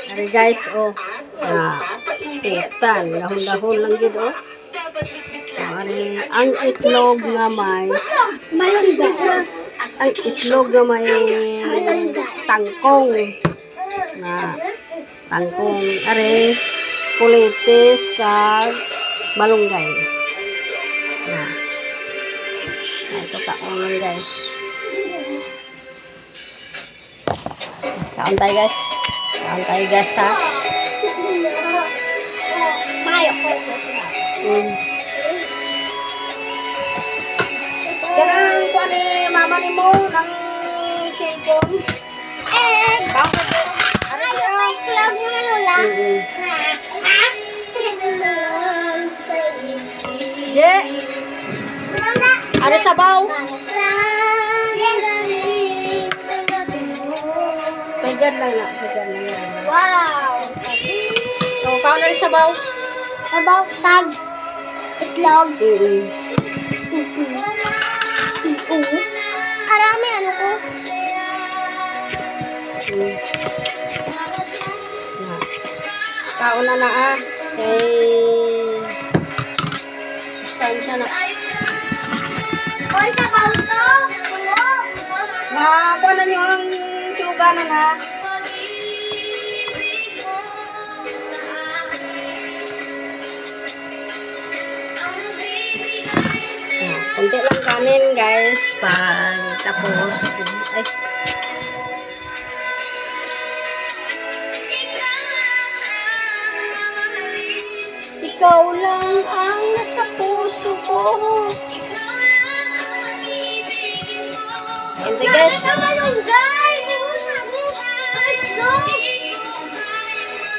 Ari guys, oh. Putan, dahon-dahon lang gid oh. Ari ang itlog nga may ang itlog nga may tangkong na tangkong ari kulitis kag malunggay. Nah. Ito kaon guys. Kaon tayo guys. Kaon tayo guys ha. Kanang kuha ni mama ni mo ng cellphone. Bakit? Ano yung club mo na lola? Je! Ano sabaw? Pegan lang na. Pegan lang yan. Wow! So, kaon na rin sabaw? Sabaw tag itlog. Arami ano ko? Kaon na ah. Sustansya na. Hoy, sabaw to! Makuha na nyo ang tuluganan ha. Kunti lang kanin guys. Pag tapos. Ay. Ikaw lang ang nasa puso ko. Hindi guys.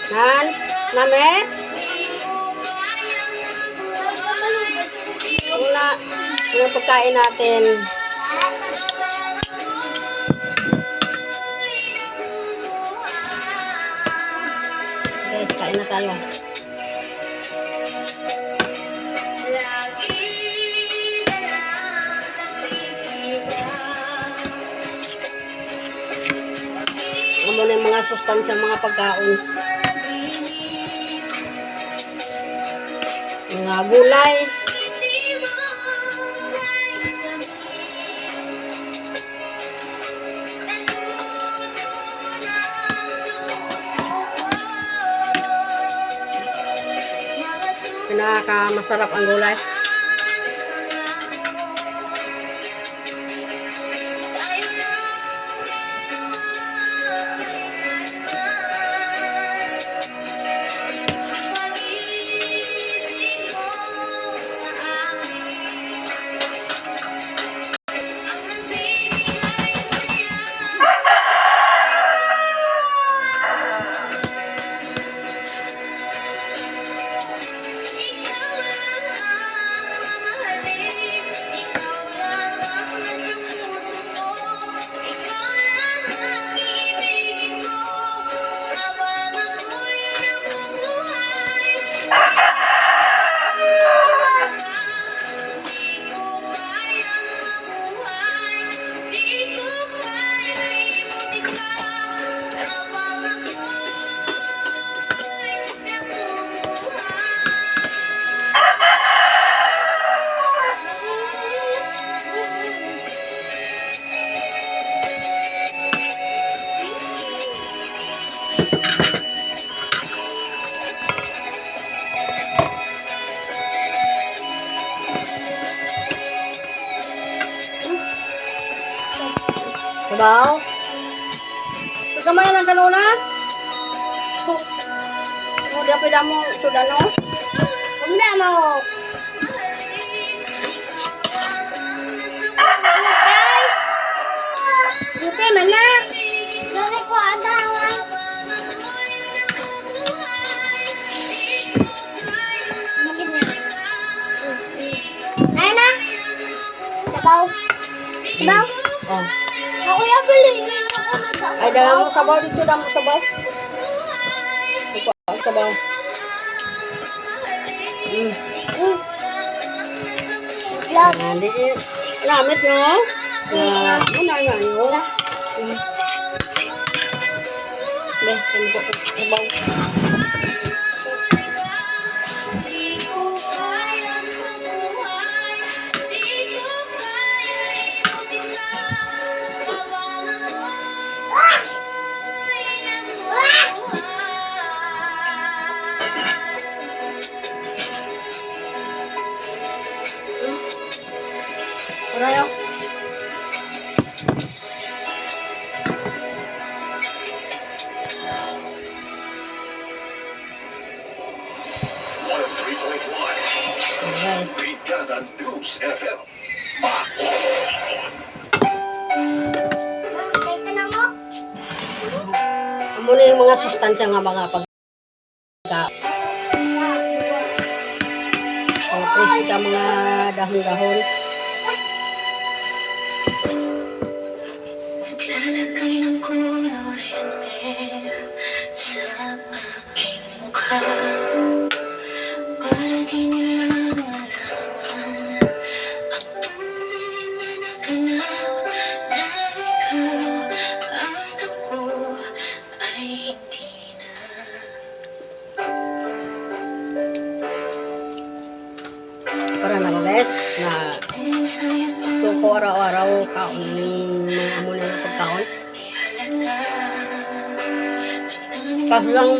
Nan, namet. Yung pagkain natin. Guys, kain na tayo. Ano na yung mga sustansya, mga pagkain. Mga gulay. Pinakamasarap ang gulay. Sabaw? Kagamay ng kanuna? O, di apida mo sudah no? Wala mo. Buti mana? Dali ko ada. Ay na. Sabaw. Sabaw. Oh. Ako yung piliin ako na sabaw. Ay, dalam mo sabaw dito, dalam mo sabaw. Ito, sabaw. Hindi, lamit nyo. Muna nga nyo. be. Tempo. Ibaw. Orayo. Guys. Brigada News FM. Teka na mo. Amo na yung mga sustansya nga mga pagka. Tapos ka mga dahon-dahon. Naglalagay ng kolorente sa aking mukha para di nila malaman ang tunay na naganap na ikaw at ako ay hindi na. Para na ko guys na gusto ko araw-araw kaon mga amo na yung pagkaon. Kaso lang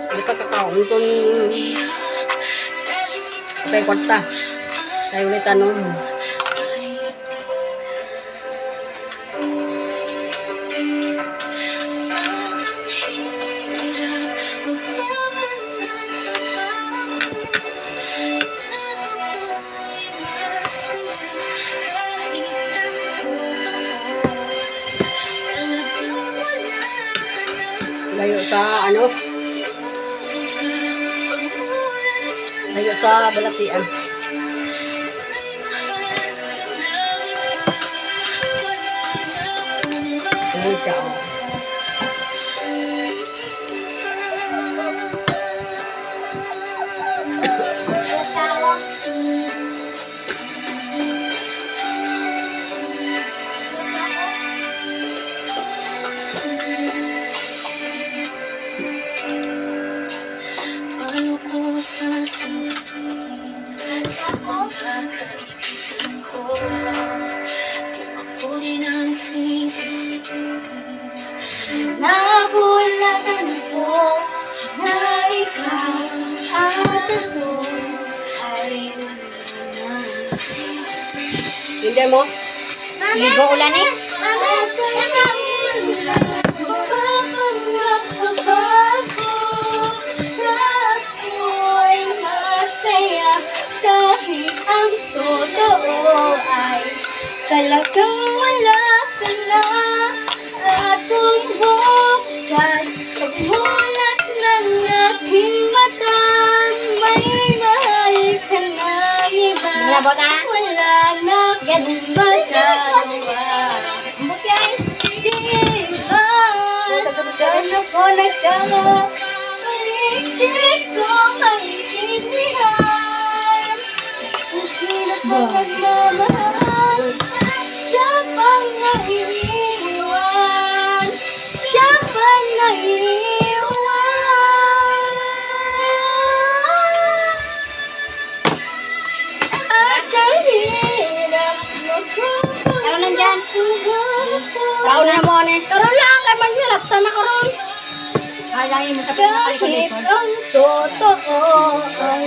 hindi ka kakaon kung patay kwarta. Tayo ulit tanong. Layo sa ano? Layo sa balatian. Ayan siya. Oh. Paano ko sasabihin sa mga kaibigan ko kung ako din ang sisisihin? Nabulatan ko na ikaw at ako ay wala na. Hindi mo? Hindi ko ulan eh. Mama, mapapanggap ako na ako'y masaya kahit ang totoo ay talagang wala ka na. At kung bukas pagmulat ng aking mata may mahal ka na iba, wala na ganun magawa. Bukay, di ba sana ko nagtama, hindi ko maintindihan kung sino ko magmamahal. Siya pang naiiwan, siya pang naiiwan. At kahirap magkukulit. Ano nandyan? Kaon na mo ni. Karon lang, kay maghilap ta na karon. Kahit ang totoo ay